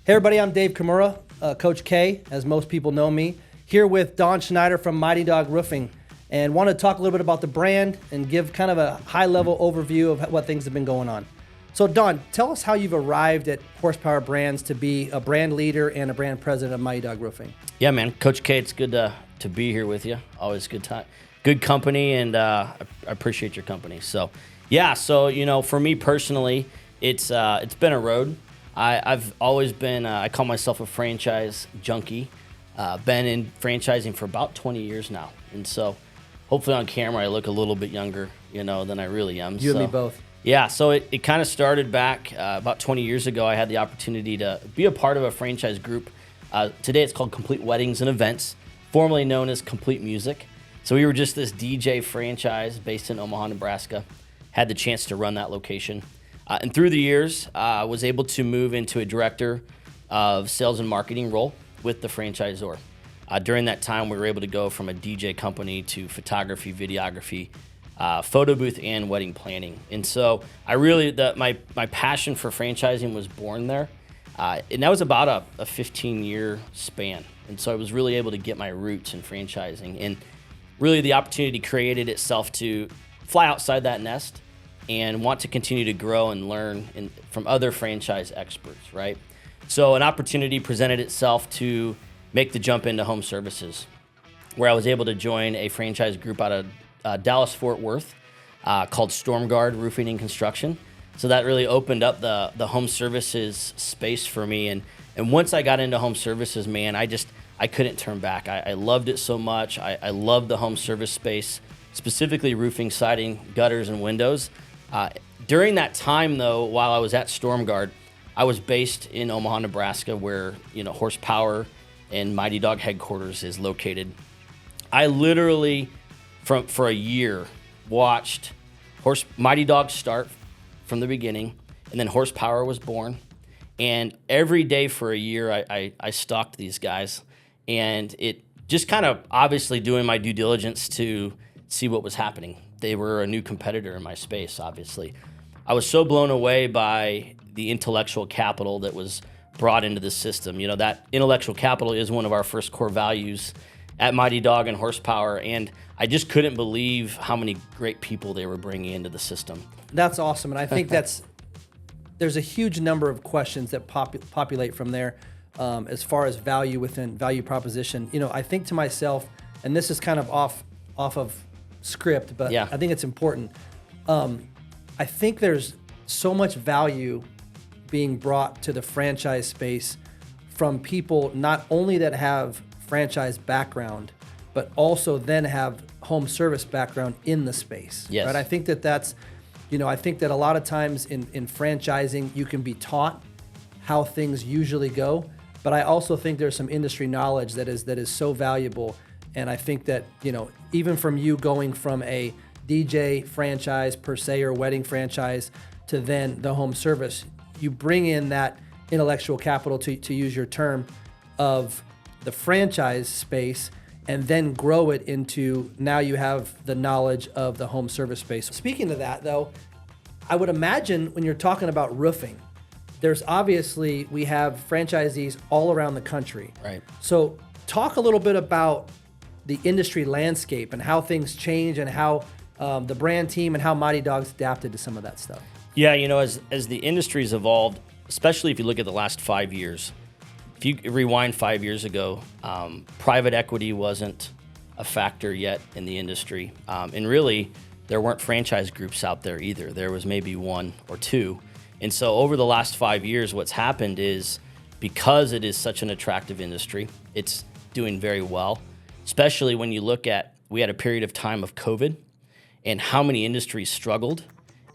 Hey everybody, I'm Dave Kimura, Coach K, as most people know me, here with Don Schneider from Mighty Dog Roofing, and want to talk a little bit about the brand and give kind of a high-level overview of what things have been going on. So Don, tell us how you've arrived at Horsepower Brands to be a brand leader and a brand president of Mighty Dog Roofing. Yeah, man, Coach K, it's good to be here with you. Always good time, good company, and I appreciate your company. So, yeah, for me personally, it's been a road. I've always been, I call myself a franchise junkie. Been in franchising for about 20 years now. And so hopefully on camera I look a little bit younger, than I really am. You and me both. Yeah, so it kind of started back about 20 years ago. I had the opportunity to be a part of a franchise group. Today it's called Complete Weddings and Events, formerly known as Complete Music. So we were just this DJ franchise based in Omaha, Nebraska. Had the chance to run that location. And through the years, I was able to move into a director of sales and marketing role with the franchisor. During that time, we were able to go from a DJ company to photography, videography, photo booth, and wedding planning. And so I really, my passion for franchising was born there. And that was about a 15-year span. And so I was really able to get my roots in franchising. And really the opportunity created itself to fly outside that nest and want to continue to grow and learn from other franchise experts, right? So an opportunity presented itself to make the jump into home services, where I was able to join a franchise group out of Dallas-Fort Worth called StormGuard Roofing and Construction. So that really opened up the home services space for me. And once I got into home services, man, I couldn't turn back. I loved it so much. I loved the home service space, specifically roofing, siding, gutters, and windows. During that time, though, while I was at StormGuard, I was based in Omaha, Nebraska, where Horsepower and Mighty Dog headquarters is located. I literally, for a year, watched Mighty Dog start from the beginning, and then Horsepower was born. And every day for a year, I stalked these guys, and it just kind of obviously doing my due diligence to see what was happening. They were a new competitor in my space, obviously. I was so blown away by the intellectual capital that was brought into the system. That intellectual capital is one of our first core values at Mighty Dog and Horsepower, and I just couldn't believe how many great people they were bringing into the system. That's awesome, and I think there's a huge number of questions that populate from there as far as value within value proposition. I think to myself, and this is kind of off of script, but yeah. I think it's important. I think there's so much value being brought to the franchise space from people not only that have franchise background, but also then have home service background in the space. Yes. Right? I think that's, I think that a lot of times in franchising, you can be taught how things usually go, but I also think there's some industry knowledge that is so valuable. And I think that, even from you going from a DJ franchise per se or wedding franchise to then the home service, you bring in that intellectual capital, to use your term, of the franchise space and then grow it into now you have the knowledge of the home service space. Speaking of that, though, I would imagine when you're talking about roofing, there's obviously, we have franchisees all around the country. Right. So talk a little bit about the industry landscape and how things change and how the brand team and how Mighty Dog's adapted to some of that stuff. Yeah, as the industry's evolved, especially if you look at the last 5 years, if you rewind 5 years ago, private equity wasn't a factor yet in the industry. And really, there weren't franchise groups out there either. There was maybe one or two. And so over the last 5 years, what's happened is because it is such an attractive industry, it's doing very well. Especially when you look at, we had a period of time of COVID and how many industries struggled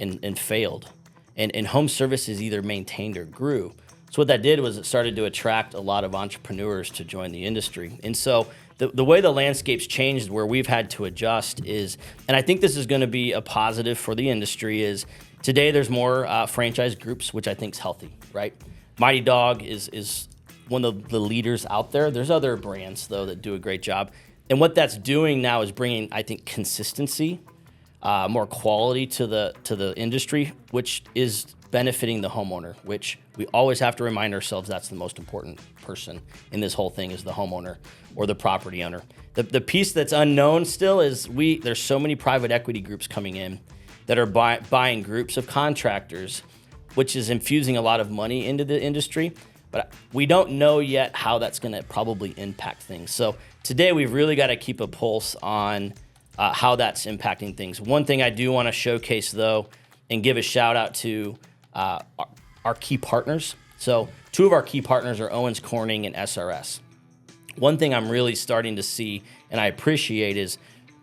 and failed. And home services either maintained or grew. So what that did was it started to attract a lot of entrepreneurs to join the industry. And so the way the landscape's changed, where we've had to adjust is, and I think this is going to be a positive for the industry, is today there's more franchise groups, which I think is healthy, right? Mighty Dog is one of the leaders out there. There's other brands, though, that do a great job. And what that's doing now is bringing, I think, consistency, more quality to the industry, which is benefiting the homeowner, which we always have to remind ourselves that's the most important person in this whole thing is the homeowner or the property owner. The piece that's unknown still is there's so many private equity groups coming in that are buying groups of contractors, which is infusing a lot of money into the industry. But we don't know yet how that's going to probably impact things. So today we've really got to keep a pulse on how that's impacting things. One thing I do want to showcase, though, and give a shout out to our key partners. So two of our key partners are Owens Corning and SRS. One thing I'm really starting to see and I appreciate is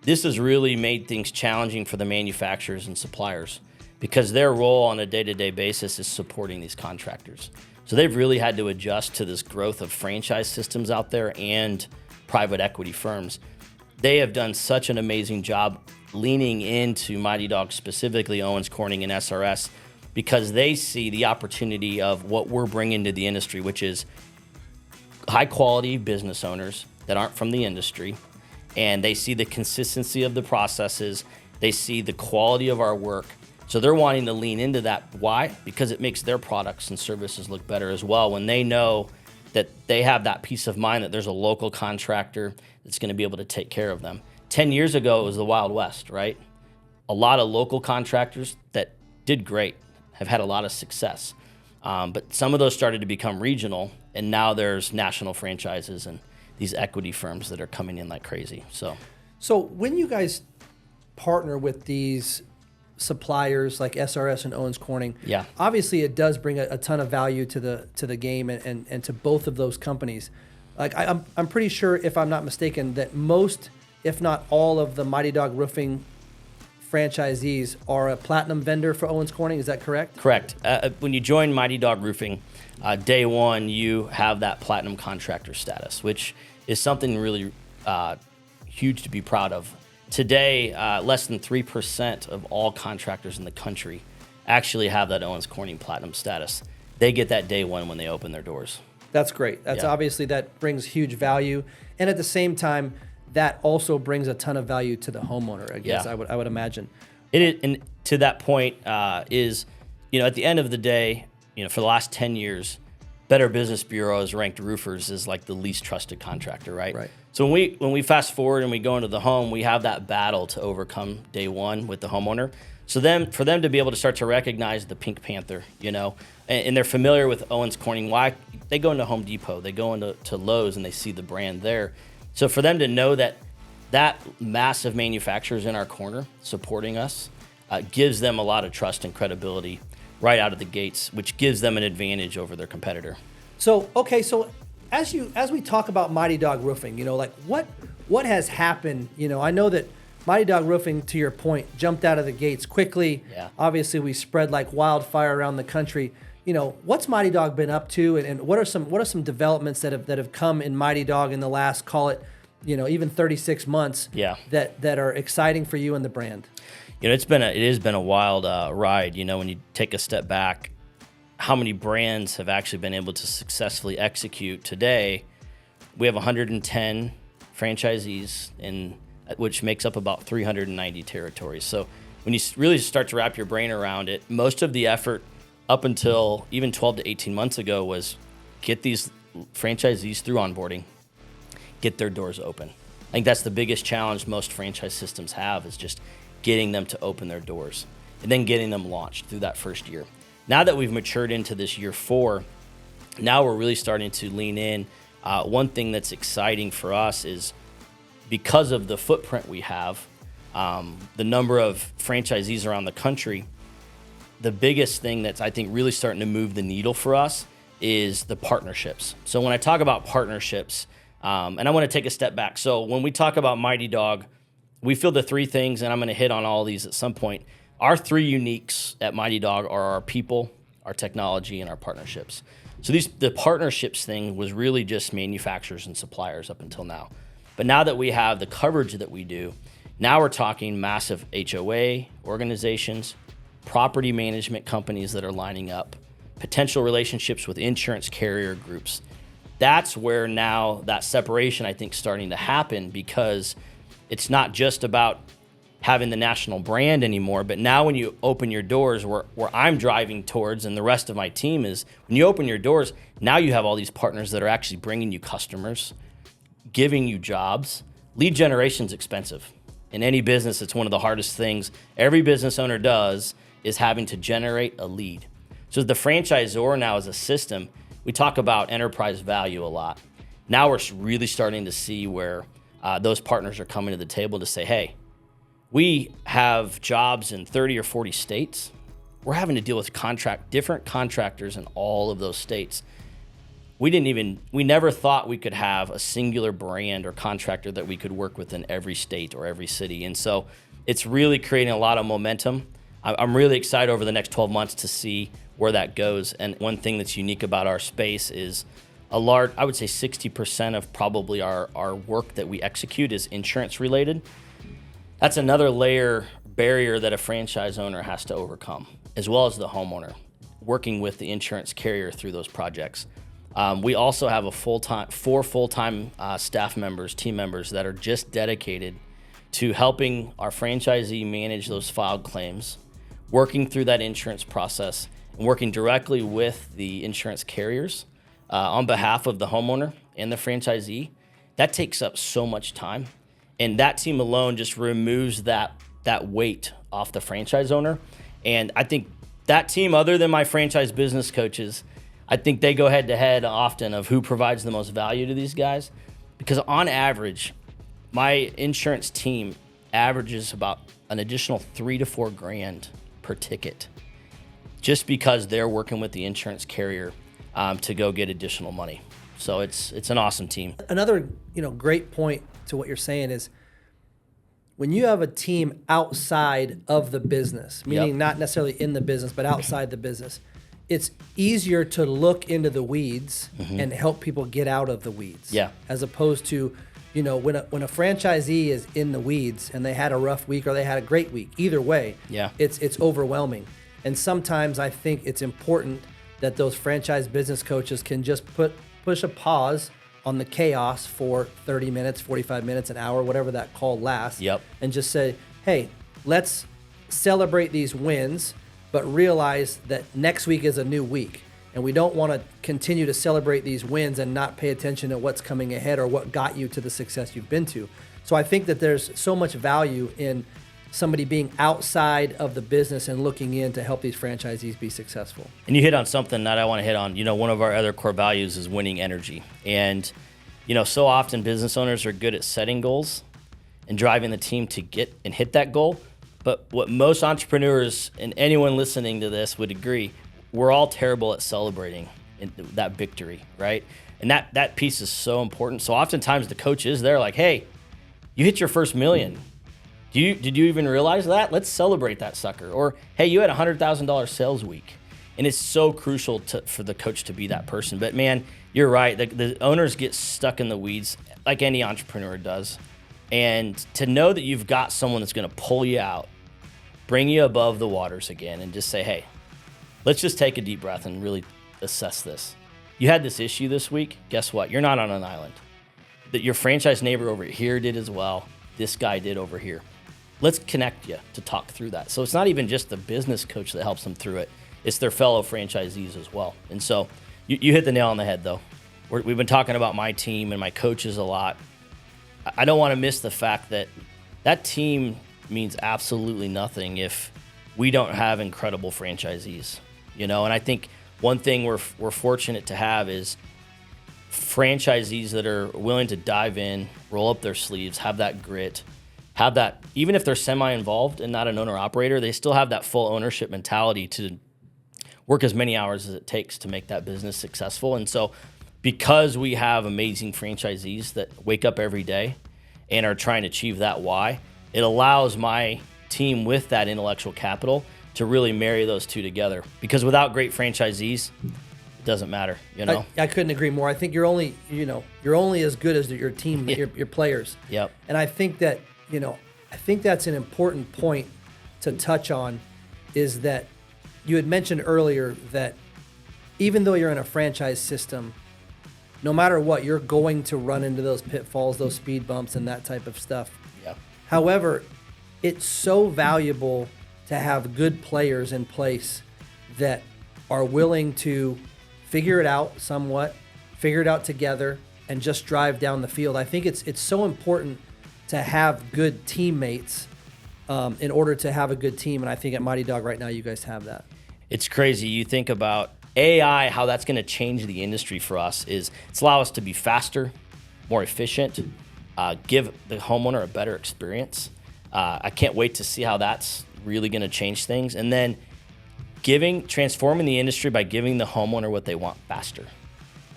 this has really made things challenging for the manufacturers and suppliers because their role on a day-to-day basis is supporting these contractors. So they've really had to adjust to this growth of franchise systems out there and private equity firms. They have done such an amazing job leaning into Mighty Dog, specifically Owens Corning and SRS, because they see the opportunity of what we're bringing to the industry, which is high quality business owners that aren't from the industry, and they see the consistency of the processes, they see the quality of our work. So they're wanting to lean into that. Why? Because it makes their products and services look better as well when they know that they have that peace of mind that there's a local contractor that's going to be able to take care of them. 10 years ago, it was the Wild West, right? A lot of local contractors that did great, have had a lot of success. But some of those started to become regional, and now there's national franchises and these equity firms that are coming in like crazy. So when you guys partner with these suppliers like SRS and Owens Corning, yeah, obviously it does bring a ton of value to the game and to both of those companies. Like I'm pretty sure, if I'm not mistaken, that most, if not all, of the Mighty Dog Roofing franchisees are a platinum vendor for Owens Corning. Is that correct? Correct. When you join Mighty Dog Roofing, day one, you have that platinum contractor status, which is something really huge to be proud of. Today, less than 3% of all contractors in the country actually have that Owens Corning platinum status. They get that day one when they open their doors. That's great. That's obviously, that brings huge value. And at the same time, that also brings a ton of value to the homeowner, I guess. I would imagine. And to that point is, at the end of the day, for the last 10 years, Better Business Bureau has ranked roofers as like the least trusted contractor, right? Right. So when we fast forward and we go into the home, we have that battle to overcome day one with the homeowner. So then for them to be able to start to recognize the Pink Panther, and they're familiar with Owens Corning. Why? They go into Home Depot, they go into Lowe's, and they see the brand there. So for them to know that massive manufacturer is in our corner supporting us gives them a lot of trust and credibility right out of the gates, which gives them an advantage over their competitor. So as we talk about Mighty Dog Roofing, like what has happened? I know that Mighty Dog Roofing, to your point, jumped out of the gates quickly. Yeah. Obviously, we spread like wildfire around the country. What's Mighty Dog been up to, and what are some developments that have come in Mighty Dog in the last, call it, even 36 months? Yeah. That are exciting for you and the brand. It has been a wild ride. When you take a step back, how many brands have actually been able to successfully execute today? We have 110 franchisees, which makes up about 390 territories. So when you really start to wrap your brain around it, most of the effort up until even 12 to 18 months ago was get these franchisees through onboarding, get their doors open. I think that's the biggest challenge most franchise systems have, is just getting them to open their doors and then getting them launched through that first year. Now that we've matured into this year 4, now we're really starting to lean in. One thing that's exciting for us is because of the footprint we have, the number of franchisees around the country, the biggest thing that's, I think, really starting to move the needle for us is the partnerships. So when I talk about partnerships, and I want to take a step back. So when we talk about Mighty Dog, we feel the 3 things, and I'm going to hit on all these at some point. Our 3 uniques at Mighty Dog are our people, our technology, and our partnerships. So the partnerships thing was really just manufacturers and suppliers up until now. But now that we have the coverage that we do, now we're talking massive HOA organizations, property management companies that are lining up, potential relationships with insurance carrier groups. That's where now that separation, I think, is starting to happen, because it's not just about having the national brand anymore. But now when you open your doors, where I'm driving towards, and the rest of my team is, when you open your doors, now you have all these partners that are actually bringing you customers, giving you jobs. Lead generation's expensive. In any business, it's one of the hardest things every business owner does, is having to generate a lead. So the franchisor now as a system, we talk about enterprise value a lot. Now we're really starting to see where those partners are coming to the table to say, hey, we have jobs in 30 or 40 states. We're having to deal with different contractors in all of those states. We never thought we could have a singular brand or contractor that we could work with in every state or every city. And so it's really creating a lot of momentum. I'm really excited over the next 12 months to see where that goes. And one thing that's unique about our space is I would say 60% of probably our work that we execute is insurance related. That's another barrier that a franchise owner has to overcome, as well as the homeowner, working with the insurance carrier through those projects. We also have four full-time staff members, team members that are just dedicated to helping our franchisee manage those filed claims, working through that insurance process, and working directly with the insurance carriers on behalf of the homeowner and the franchisee. That takes up so much time. And that team alone just removes that weight off the franchise owner. And I think that team, other than my franchise business coaches, I think they go head to head often of who provides the most value to these guys. Because on average, my insurance team averages about an additional $3,000 to $4,000 per ticket, just because they're working with the insurance carrier to go get additional money. So it's an awesome team. Another great point to what you're saying is, when you have a team outside of the business, meaning not necessarily in the business, but outside the business, it's easier to look into the weeds and help people get out of the weeds. Yeah. As opposed to, when a franchisee is in the weeds and they had a rough week or they had a great week, either way, it's overwhelming. And sometimes I think it's important that those franchise business coaches can just push a pause on the chaos for 30 minutes, 45 minutes, an hour, whatever that call lasts, and just say, hey, let's celebrate these wins, but realize that next week is a new week. And we don't want to continue to celebrate these wins and not pay attention to what's coming ahead or what got you to the success you've been to. So I think that there's so much value in somebody being outside of the business and looking in to help these franchisees be successful. And you hit on something that I want to hit on. One of our other core values is winning energy. And, so often business owners are good at setting goals and driving the team to get and hit that goal. But what most entrepreneurs and anyone listening to this would agree, we're all terrible at celebrating that victory, right? And that piece is so important. So oftentimes the coach is there like, hey, you hit your first million. Did you even realize that? Let's celebrate that sucker. Or, hey, you had a $100,000 sales week. And it's so crucial for the coach to be that person. But man, you're right. The owners get stuck in the weeds like any entrepreneur does. And to know that you've got someone that's going to pull you out, bring you above the waters again, and just say, hey, let's just take a deep breath and really assess this. You had this issue this week. Guess what? You're not on an island. That your franchise neighbor over here did as well. This guy did over here. Let's connect you to talk through that. So it's not even just the business coach that helps them through it. It's their fellow franchisees as well. And so you hit the nail on the head, though. We've been talking about my team and my coaches a lot. I don't want to miss the fact that team means absolutely nothing if we don't have incredible franchisees. And I think one thing we're fortunate to have is franchisees that are willing to dive in, roll up their sleeves, have that grit, have that, even if they're semi-involved and not an owner-operator, they still have that full ownership mentality to work as many hours as it takes to make that business successful. And so because we have amazing franchisees that wake up every day and are trying to achieve that why, it allows my team with that intellectual capital to really marry those two together. Because without great franchisees, it doesn't matter, I couldn't agree more. I think you're only as good as your team, your players. Yep. And I think that, I think that's an important point to touch on, is that you had mentioned earlier that even though you're in a franchise system, no matter what, you're going to run into those pitfalls, those speed bumps, and that type of stuff. Yep. However, it's so valuable to have good players in place that are willing to figure it out somewhat, figure it out together, and just drive down the field. I think it's so important to have good teammates in order to have a good team, and I think at Mighty Dog right now you guys have that. It's crazy. You think about AI, how that's going to change the industry for us is it's allow us to be faster, more efficient, give the homeowner a better experience. I can't wait to see how that's really going to change things. And then transforming the industry by giving the homeowner what they want faster.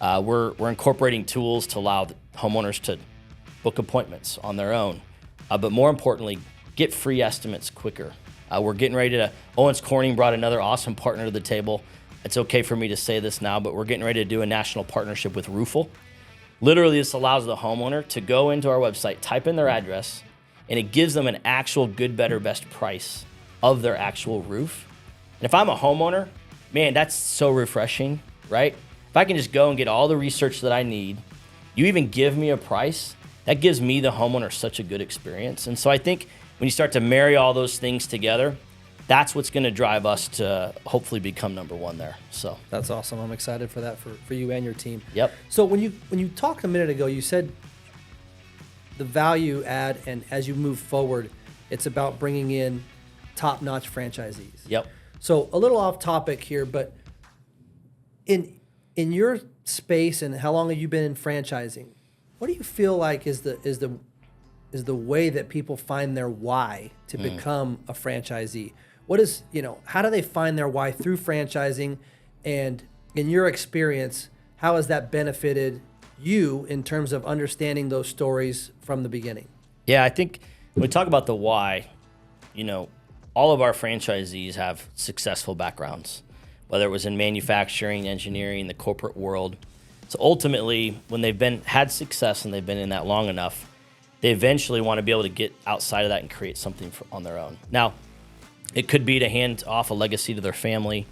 We're incorporating tools to allow the homeowners to book appointments on their own, but more importantly, get free estimates quicker. We're getting ready to, Owens Corning brought another awesome partner to the table. It's okay for me to say this now, but we're getting ready to do a national partnership with Roofle. Literally, this allows the homeowner to go into our website, type in their address, and it gives them an actual good, better, best price of their actual roof. And if I'm a homeowner, man, that's so refreshing, right? If I can just go and get all the research that I need, you even give me a price, that gives me, the homeowner, such a good experience. And so I think when you start to marry all those things together, that's what's going to drive us to hopefully become number one there. So that's awesome. I'm excited for that for you and your team. Yep. So when you talked a minute ago, you said the value add, and as you move forward, it's about bringing in top-notch franchisees. Yep. So a little off topic here, but in your space and how long have you been in franchising? What do you feel like is the way that people find their why to become a franchisee? What is, how do they find their why through franchising? And in your experience, how has that benefited you in terms of understanding those stories from the beginning? Yeah, I think when we talk about the why, all of our franchisees have successful backgrounds, whether it was in manufacturing, engineering, the corporate world. So ultimately, when they've had success and they've been in that long enough, they eventually want to be able to get outside of that and create something on their own. Now, it could be to hand off a legacy to their family.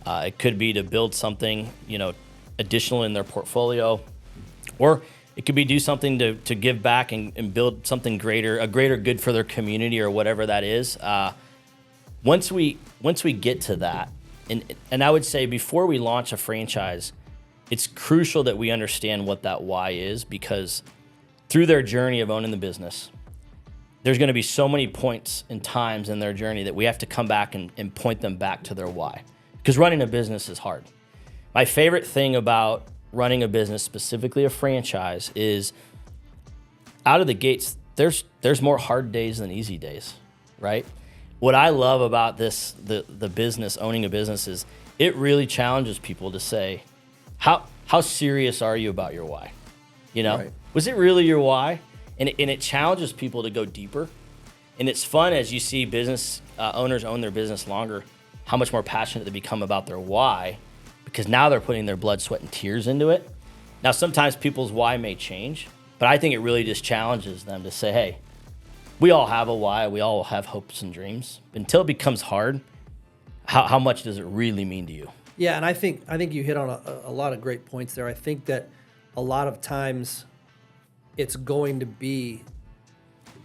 It could be to build something, additional in their portfolio, or it could be do something to give back and build something greater, a greater good for their community or whatever that is. Once we get to that, and I would say before we launch a franchise, it's crucial that we understand what that why is, because through their journey of owning the business, there's going to be so many points and times in their journey that we have to come back and point them back to their why. Because running a business is hard. My favorite thing about running a business, specifically a franchise, is out of the gates, there's more hard days than easy days, right? What I love about the business, owning a business, is it really challenges people to say, how serious are you about your why? Right. Was it really your why? And it challenges people to go deeper. And it's fun as you see business owners own their business longer, how much more passionate they become about their why, because now they're putting their blood, sweat, and tears into it. Now, sometimes people's why may change, but I think it really just challenges them to say, hey, we all have a why. We all have hopes and dreams. Until it becomes hard, how much does it really mean to you? Yeah, and I think you hit on a lot of great points there. I think that a lot of times it's going to be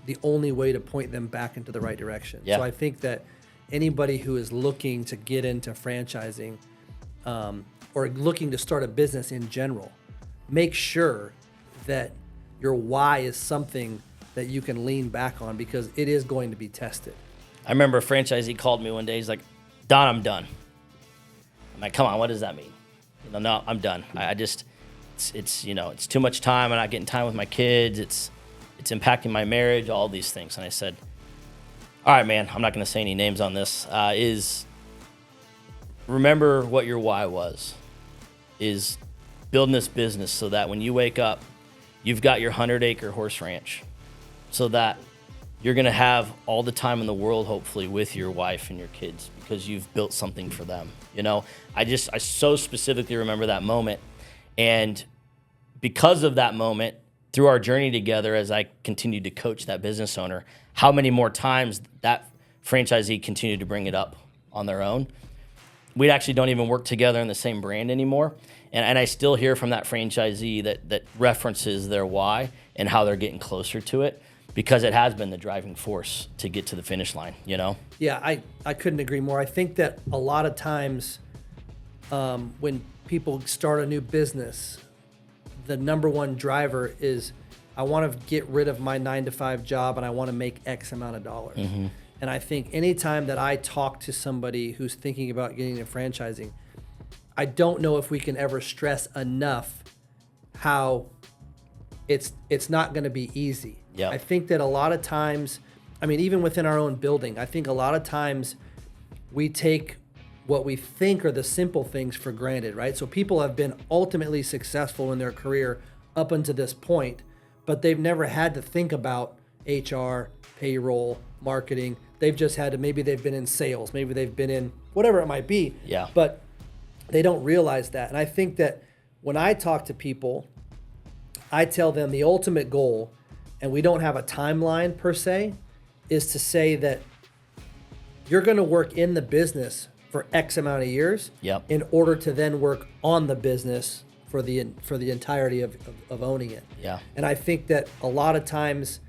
the only way to point them back into the right direction. Yeah. So I think that anybody who is looking to get into franchising or looking to start a business in general, make sure that your why is something that you can lean back on, because it is going to be tested. I remember a franchisee called me one day. He's like, Don, I'm done. I'm like, come on, what does that mean? No, I'm done. I just, it's too much time. I'm not getting time with my kids. It's impacting my marriage, all these things. And I said, all right, man, I'm not going to say any names on this, is remember what your why was, is building this business so that when you wake up, you've got your 100-acre horse ranch, so that you're going to have all the time in the world, hopefully, with your wife and your kids, because you've built something for them. I so specifically remember that moment. And because of that moment, through our journey together, as I continued to coach that business owner, how many more times that franchisee continued to bring it up on their own. We actually don't even work together in the same brand anymore. And I still hear from that franchisee that references their why and how they're getting closer to it. because it has been the driving force to get to the finish line, you know? Yeah, I couldn't agree more. I think that a lot of times when people start a new business, the number one driver is I want to get rid of my 9-to-5 job and I want to make X amount of dollars. Mm-hmm. And I think anytime that I talk to somebody who's thinking about getting into franchising, I don't know if we can ever stress enough how it's not going to be easy. Yep. I think that a lot of times, I mean, even within our own building, I think a lot of times we take what we think are the simple things for granted, right? So people have been ultimately successful in their career up until this point, but they've never had to think about HR, payroll, marketing. They've just had to, maybe they've been in sales, maybe they've been in whatever it might be. Yeah. But they don't realize that. And I think that when I talk to people, I tell them the ultimate goal, and we don't have a timeline per se, is to say that you're going to work in the business for X amount of years Yep. in order to then work on the business for the entirety of owning it. Yeah. And I think that a lot of times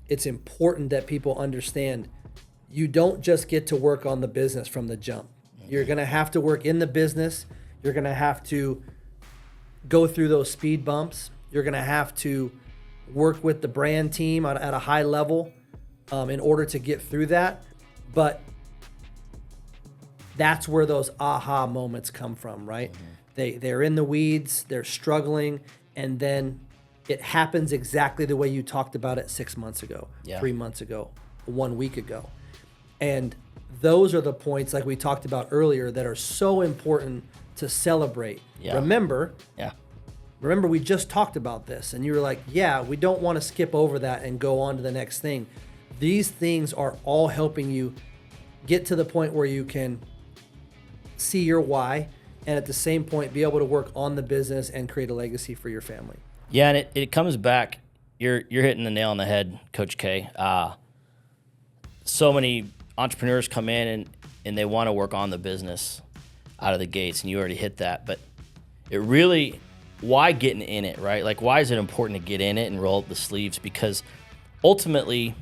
it's important that people understand you don't just get to work on the business from the jump. You're going to have to work in the business. You're going to have to go through those speed bumps. You're going to have to work with the brand team at a high level in order to get through that. But that's where those aha moments come from, right? Mm-hmm. They're in the weeds, they're struggling, and then it happens exactly the way you talked about it 6 months ago, 3 months ago, 1 week ago. And those are the points, like we talked about earlier, that are so important to celebrate. Yeah. Remember, we just talked about this, and you were like, yeah, we don't want to skip over that and go on to the next thing. These things are all helping you get to the point where you can see your why, and at the same point be able to work on the business and create a legacy for your family. Yeah, and it comes back. You're hitting the nail on the head, Coach K. So many entrepreneurs come in and they want to work on the business out of the gates, and you already hit that. But it really, why getting in it, right? Like, why is it important to get in it and roll up the sleeves? Because ultimately,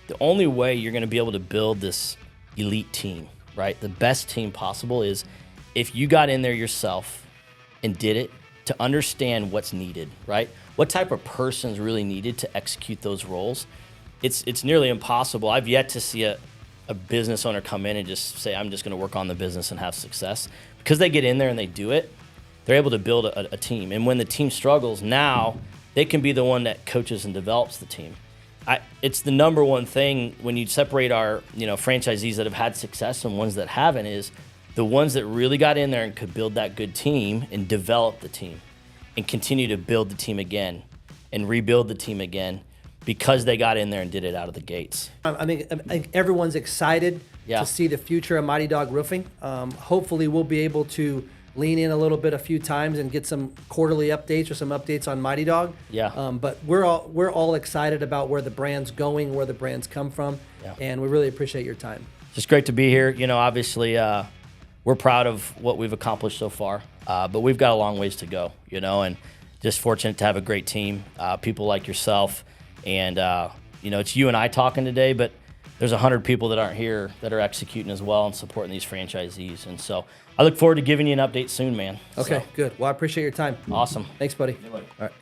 the only way you're going to be able to build this elite team, right, the best team possible, is if you got in there yourself and did it to understand what's needed, right? What type of person's really needed to execute those roles. It's nearly impossible. I've yet to see a business owner come in and just say, I'm just going to work on the business and have success. Because they get in there and they do it, they're able to build a team. And when the team struggles, now they can be the one that coaches and develops the team. It's the number one thing when you separate our franchisees that have had success and ones that haven't, is the ones that really got in there and could build that good team and develop the team and continue to build the team again and rebuild the team again because they got in there and did it out of the gates. I think everyone's excited to see the future of Mighty Dog Roofing. Hopefully we'll be able to lean in a little bit a few times and get some quarterly updates or some updates on Mighty Dog. Yeah. But we're all excited about where the brand's going, where the brand's come from, and we really appreciate your time. It's just great to be here. Obviously, we're proud of what we've accomplished so far, but we've got a long ways to go, and just fortunate to have a great team, people like yourself. And, it's you and I talking today, but there's 100 people that aren't here that are executing as well and supporting these franchisees. And so I look forward to giving you an update soon, man. Okay, good. Well, I appreciate your time. Awesome. Thanks, buddy. Good luck. All right.